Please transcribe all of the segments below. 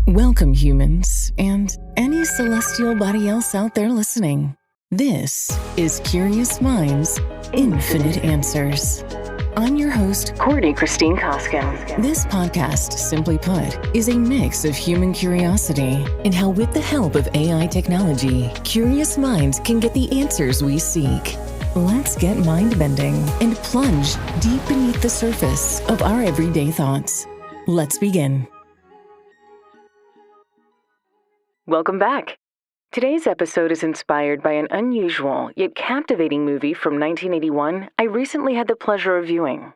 Welcome, humans, and any celestial body else out there listening. This is Curious Minds, Infinite Answers. I'm your host, Courtney Christine Koskin. This podcast, simply put, is a mix of human curiosity and how, with the help of AI technology, curious minds can get the answers we seek. Let's get mind-bending and plunge deep beneath the surface of our everyday thoughts. Let's begin. Welcome back. Today's episode is inspired by an unusual yet captivating movie from 1981 I recently had the pleasure of viewing.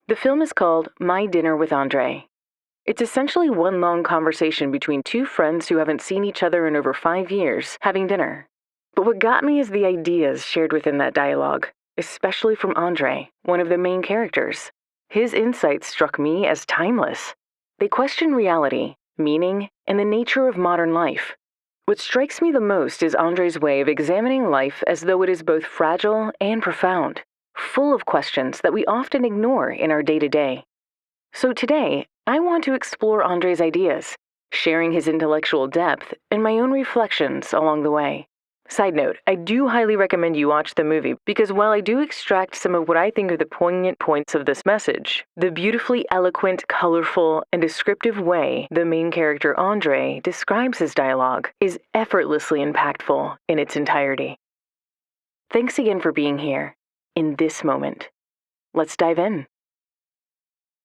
The film is called My Dinner with Andre. It's essentially one long conversation between two friends who haven't seen each other in over 5 years having dinner. But what got me is the ideas shared within that dialogue, especially from Andre, one of the main characters. His insights struck me as timeless. They question reality, meaning, and the nature of modern life. What strikes me the most is Andre's way of examining life as though it is both fragile and profound, full of questions that we often ignore in our day-to-day. So today, I want to explore Andre's ideas, sharing his intellectual depth and my own reflections along the way. Side note, I do highly recommend you watch the movie because while I do extract some of what I think are the poignant points of this message, the beautifully eloquent, colorful, and descriptive way the main character Andre describes his dialogue is effortlessly impactful in its entirety. Thanks again for being here in this moment. Let's dive in.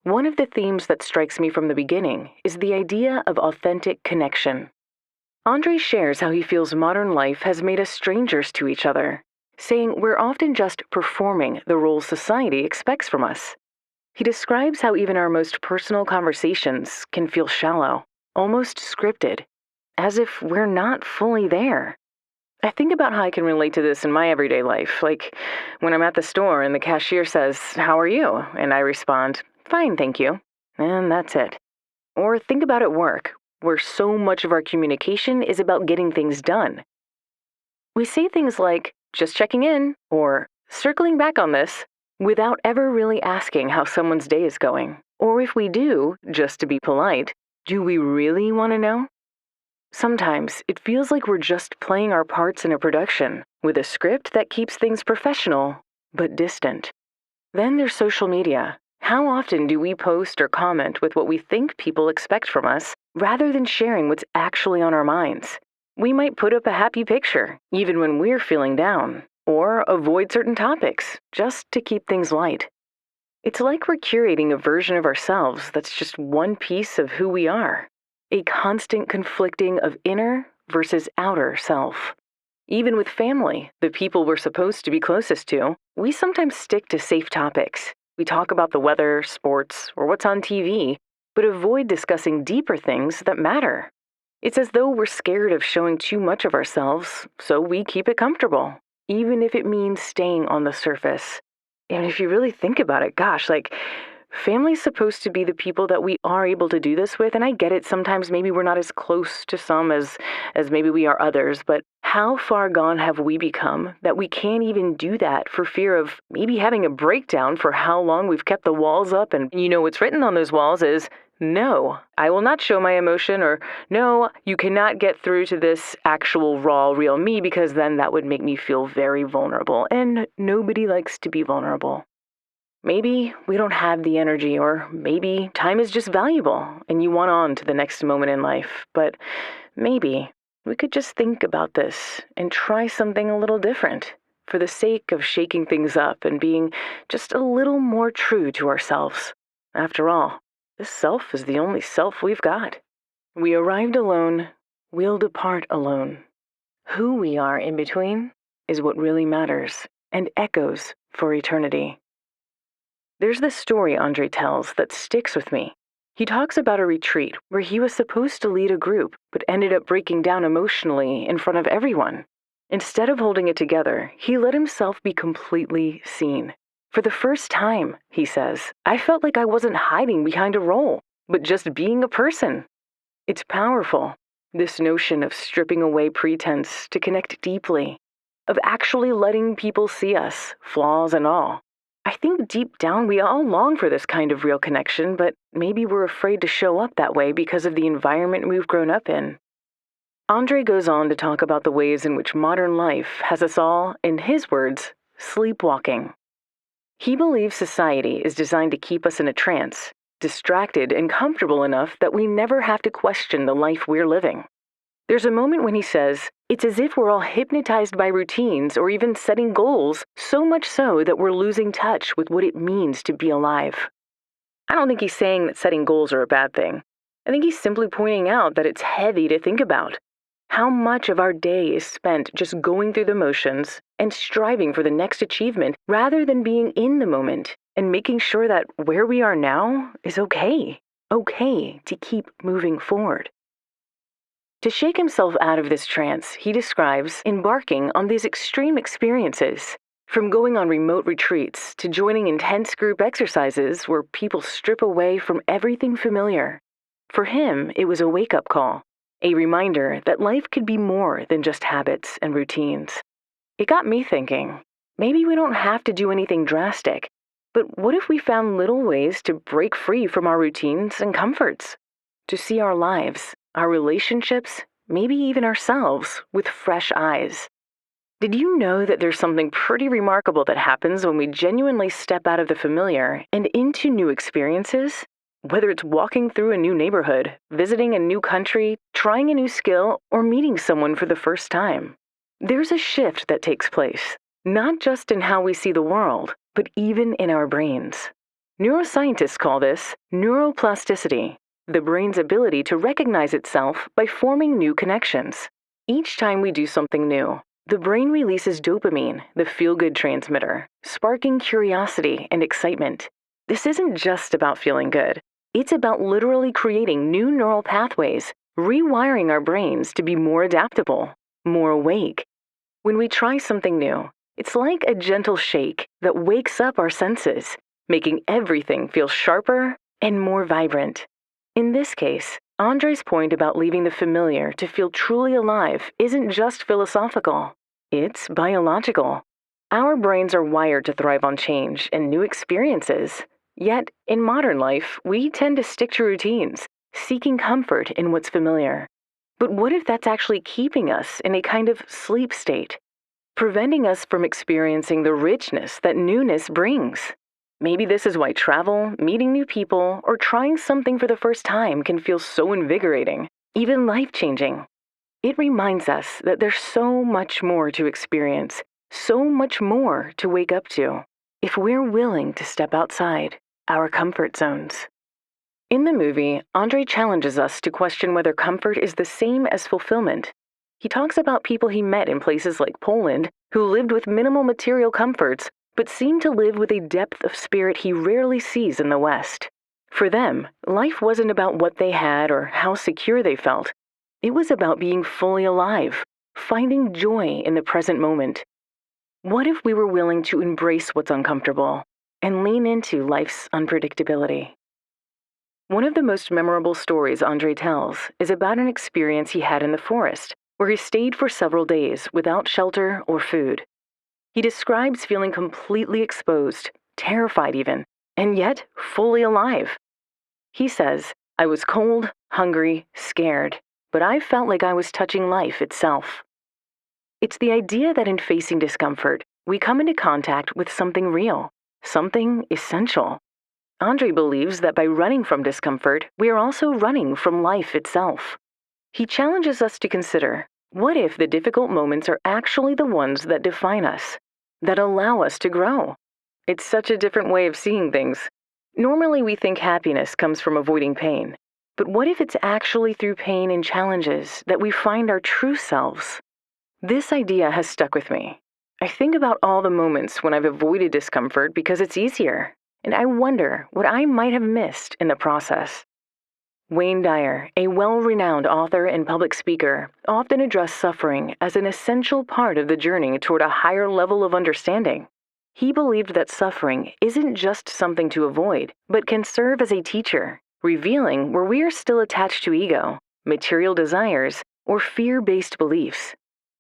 One of the themes that strikes me from the beginning is the idea of authentic connection. Andre shares how he feels modern life has made us strangers to each other, saying we're often just performing the roles society expects from us. He describes how even our most personal conversations can feel shallow, almost scripted, as if we're not fully there. I think about how I can relate to this in my everyday life, like when I'm at the store and the cashier says, "How are you?" and I respond, "Fine, thank you," and that's it. Or think about at work, where so much of our communication is about getting things done. We say things like, "just checking in," or "circling back on this," without ever really asking how someone's day is going. Or if we do, just to be polite, do we really want to know? Sometimes it feels like we're just playing our parts in a production, with a script that keeps things professional, but distant. Then there's social media. How often do we post or comment with what we think people expect from us, rather than sharing what's actually on our minds? We might put up a happy picture, even when we're feeling down, or avoid certain topics, just to keep things light. It's like we're curating a version of ourselves that's just one piece of who we are, a constant conflicting of inner versus outer self. Even with family, the people we're supposed to be closest to, we sometimes stick to safe topics. We talk about the weather, sports, or what's on TV, but avoid discussing deeper things that matter. It's as though we're scared of showing too much of ourselves, so we keep it comfortable, even if it means staying on the surface. And if you really think about it, gosh, family's supposed to be the people that we are able to do this with, and I get it, sometimes maybe we're not as close to some as maybe we are others, but how far gone have we become that we can't even do that for fear of maybe having a breakdown for how long we've kept the walls up, and what's written on those walls is, "No, I will not show my emotion," or "No, you cannot get through to this actual raw, real me because then that would make me feel very vulnerable," and nobody likes to be vulnerable. Maybe we don't have the energy, or maybe time is just valuable and you want on to the next moment in life. But maybe we could just think about this and try something a little different for the sake of shaking things up and being just a little more true to ourselves. After all, this self is the only self we've got. We arrived alone, we'll depart alone. Who we are in between is what really matters and echoes for eternity. There's this story Andre tells that sticks with me. He talks about a retreat where he was supposed to lead a group, but ended up breaking down emotionally in front of everyone. Instead of holding it together, he let himself be completely seen. For the first time, he says, I felt like I wasn't hiding behind a role, but just being a person. It's powerful, this notion of stripping away pretense to connect deeply, of actually letting people see us, flaws and all. I think deep down we all long for this kind of real connection, but maybe we're afraid to show up that way because of the environment we've grown up in. Andre goes on to talk about the ways in which modern life has us all, in his words, sleepwalking. He believes society is designed to keep us in a trance, distracted and comfortable enough that we never have to question the life we're living. There's a moment when he says, it's as if we're all hypnotized by routines or even setting goals, so much so that we're losing touch with what it means to be alive. I don't think he's saying that setting goals are a bad thing. I think he's simply pointing out that it's heavy to think about. How much of our day is spent just going through the motions and striving for the next achievement rather than being in the moment and making sure that where we are now is okay to keep moving forward. To shake himself out of this trance, he describes embarking on these extreme experiences, from going on remote retreats to joining intense group exercises where people strip away from everything familiar. For him, it was a wake-up call. A reminder that life could be more than just habits and routines. It got me thinking, maybe we don't have to do anything drastic, but what if we found little ways to break free from our routines and comforts? To see our lives, our relationships, maybe even ourselves, with fresh eyes. Did you know that there's something pretty remarkable that happens when we genuinely step out of the familiar and into new experiences? Whether it's walking through a new neighborhood, visiting a new country, trying a new skill, or meeting someone for the first time. There's a shift that takes place, not just in how we see the world, but even in our brains. Neuroscientists call this neuroplasticity, the brain's ability to recognize itself by forming new connections. Each time we do something new, the brain releases dopamine, the feel-good transmitter, sparking curiosity and excitement. This isn't just about feeling good. It's about literally creating new neural pathways, rewiring our brains to be more adaptable, more awake. When we try something new, it's like a gentle shake that wakes up our senses, making everything feel sharper and more vibrant. In this case, Andre's point about leaving the familiar to feel truly alive isn't just philosophical. It's biological. Our brains are wired to thrive on change and new experiences. Yet, in modern life, we tend to stick to routines, seeking comfort in what's familiar. But what if that's actually keeping us in a kind of sleep state, preventing us from experiencing the richness that newness brings? Maybe this is why travel, meeting new people, or trying something for the first time can feel so invigorating, even life-changing. It reminds us that there's so much more to experience, so much more to wake up to, if we're willing to step outside our comfort zones. In the movie, Andre challenges us to question whether comfort is the same as fulfillment. He talks about people he met in places like Poland who lived with minimal material comforts but seemed to live with a depth of spirit he rarely sees in the West. For them, life wasn't about what they had or how secure they felt. It was about being fully alive, finding joy in the present moment. What if we were willing to embrace what's uncomfortable and lean into life's unpredictability? One of the most memorable stories Andre tells is about an experience he had in the forest, where he stayed for several days without shelter or food. He describes feeling completely exposed, terrified even, and yet fully alive. He says, "I was cold, hungry, scared, but I felt like I was touching life itself." It's the idea that in facing discomfort, we come into contact with something real, something essential. Andre believes that by running from discomfort, we are also running from life itself. He challenges us to consider, what if the difficult moments are actually the ones that define us, that allow us to grow? It's such a different way of seeing things. Normally we think happiness comes from avoiding pain, but what if it's actually through pain and challenges that we find our true selves? This idea has stuck with me. I think about all the moments when I've avoided discomfort because it's easier, and I wonder what I might have missed in the process. Wayne Dyer, a well-renowned author and public speaker, often addressed suffering as an essential part of the journey toward a higher level of understanding. He believed that suffering isn't just something to avoid, but can serve as a teacher, revealing where we are still attached to ego, material desires, or fear-based beliefs.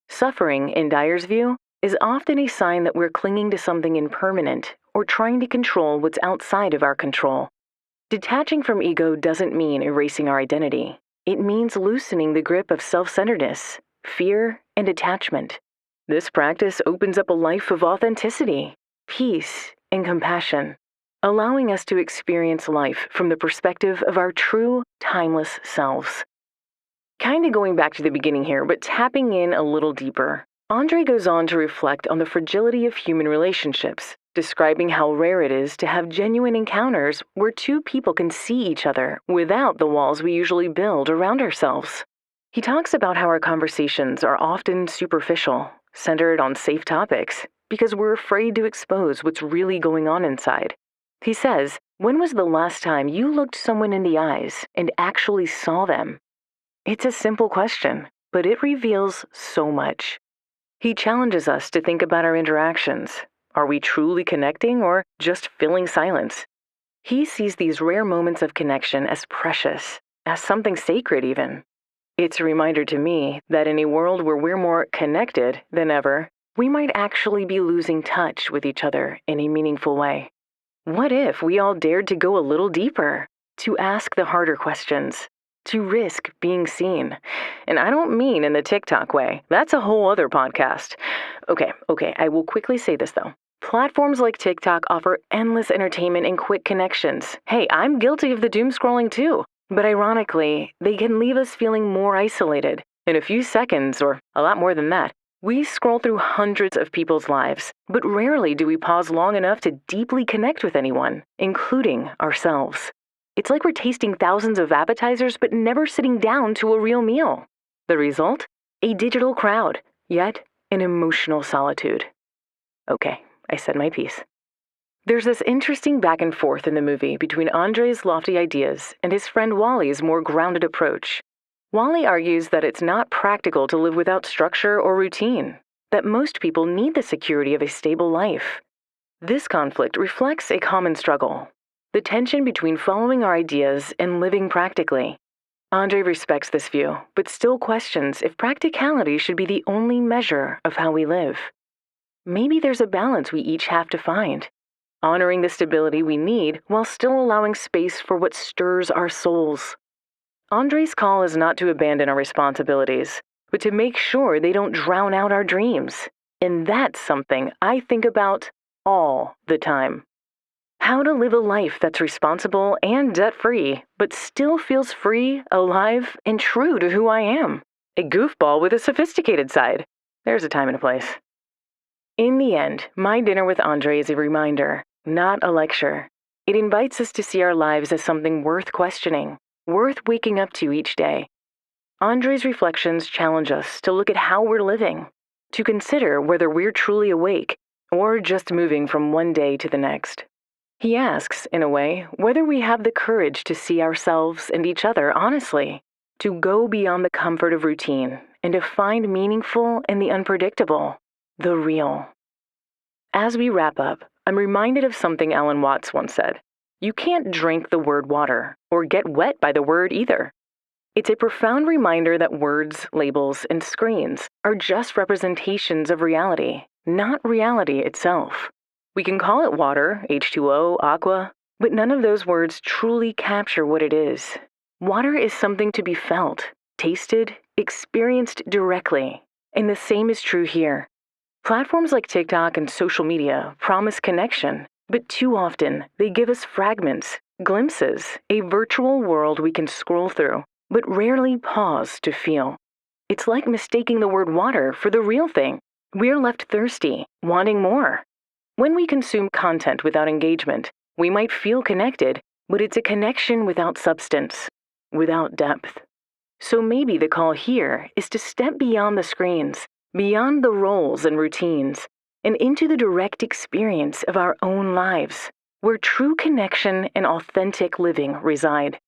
Suffering, in Dyer's view, is often a sign that we're clinging to something impermanent or trying to control what's outside of our control. Detaching from ego doesn't mean erasing our identity. It means loosening the grip of self-centeredness, fear, and attachment. This practice opens up a life of authenticity, peace, and compassion, allowing us to experience life from the perspective of our true, timeless selves. Kind of going back to the beginning here, but tapping in a little deeper, Andre goes on to reflect on the fragility of human relationships, describing how rare it is to have genuine encounters where two people can see each other without the walls we usually build around ourselves. He talks about how our conversations are often superficial, centered on safe topics, because we're afraid to expose what's really going on inside. He says, "When was the last time you looked someone in the eyes and actually saw them?" It's a simple question, but it reveals so much. He challenges us to think about our interactions. Are we truly connecting or just filling silence? He sees these rare moments of connection as precious, as something sacred even. It's a reminder to me that in a world where we're more connected than ever, we might actually be losing touch with each other in a meaningful way. What if we all dared to go a little deeper, to ask the harder questions, to risk being seen? And I don't mean in the TikTok way. That's a whole other podcast. Okay, I will quickly say this though. Platforms like TikTok offer endless entertainment and quick connections. Hey, I'm guilty of the doom scrolling too. But ironically, they can leave us feeling more isolated. In a few seconds, or a lot more than that, we scroll through hundreds of people's lives, but rarely do we pause long enough to deeply connect with anyone, including ourselves. It's like we're tasting thousands of appetizers but never sitting down to a real meal. The result? A digital crowd, yet an emotional solitude. Okay, I said my piece. There's this interesting back and forth in the movie between Andre's lofty ideas and his friend Wally's more grounded approach. Wally argues that it's not practical to live without structure or routine, that most people need the security of a stable life. This conflict reflects a common struggle, the tension between following our ideas and living practically. Andre respects this view, but still questions if practicality should be the only measure of how we live. Maybe there's a balance we each have to find, honoring the stability we need while still allowing space for what stirs our souls. Andre's call is not to abandon our responsibilities, but to make sure they don't drown out our dreams. And that's something I think about all the time. How to live a life that's responsible and debt-free, but still feels free, alive, and true to who I am. A goofball with a sophisticated side. There's a time and a place. In the end, My Dinner with Andre is a reminder, not a lecture. It invites us to see our lives as something worth questioning, worth waking up to each day. Andre's reflections challenge us to look at how we're living, to consider whether we're truly awake or just moving from one day to the next. He asks, in a way, whether we have the courage to see ourselves and each other honestly, to go beyond the comfort of routine and to find meaningful in the unpredictable, the real. As we wrap up, I'm reminded of something Alan Watts once said. You can't drink the word water or get wet by the word either. It's a profound reminder that words, labels, and screens are just representations of reality, not reality itself. We can call it water, H2O, aqua, but none of those words truly capture what it is. Water is something to be felt, tasted, experienced directly, and the same is true here. Platforms like TikTok and social media promise connection, but too often they give us fragments, glimpses, a virtual world we can scroll through, but rarely pause to feel. It's like mistaking the word water for the real thing. We're left thirsty, wanting more. When we consume content without engagement, we might feel connected, but it's a connection without substance, without depth. So maybe the call here is to step beyond the screens, beyond the roles and routines, and into the direct experience of our own lives, where true connection and authentic living reside.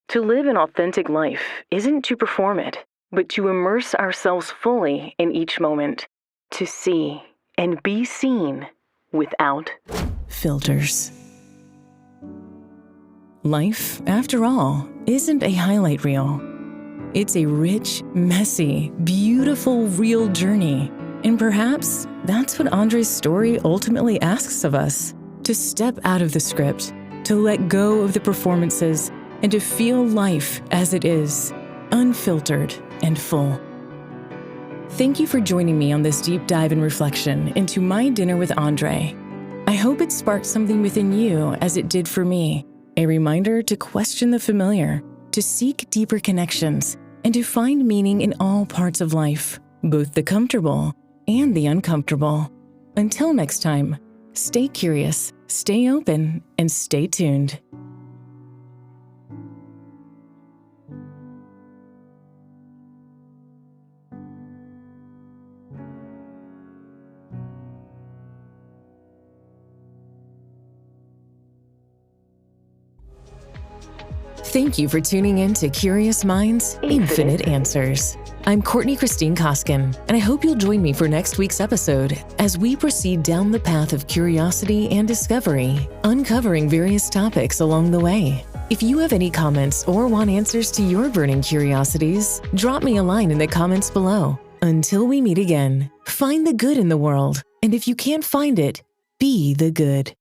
To live an authentic life isn't to perform it, but to immerse ourselves fully in each moment, to see and be seen without filters. Life, after all, isn't a highlight reel. It's a rich, messy, beautiful, real journey. And perhaps that's what Andre's story ultimately asks of us. to step out of the script, to let go of the performances, and to feel life as it is, unfiltered and full. Thank you for joining me on this deep dive and reflection into My Dinner with Andre. I hope it sparked something within you as it did for me, a reminder to question the familiar, to seek deeper connections, and to find meaning in all parts of life, both the comfortable and the uncomfortable. Until next time, stay curious, stay open, and stay tuned. Thank you for tuning in to Curious Minds, Infinite Answers. I'm Courtney Christine Koskin, and I hope you'll join me for next week's episode as we proceed down the path of curiosity and discovery, uncovering various topics along the way. If you have any comments or want answers to your burning curiosities, drop me a line in the comments below. Until we meet again, find the good in the world, and if you can't find it, be the good.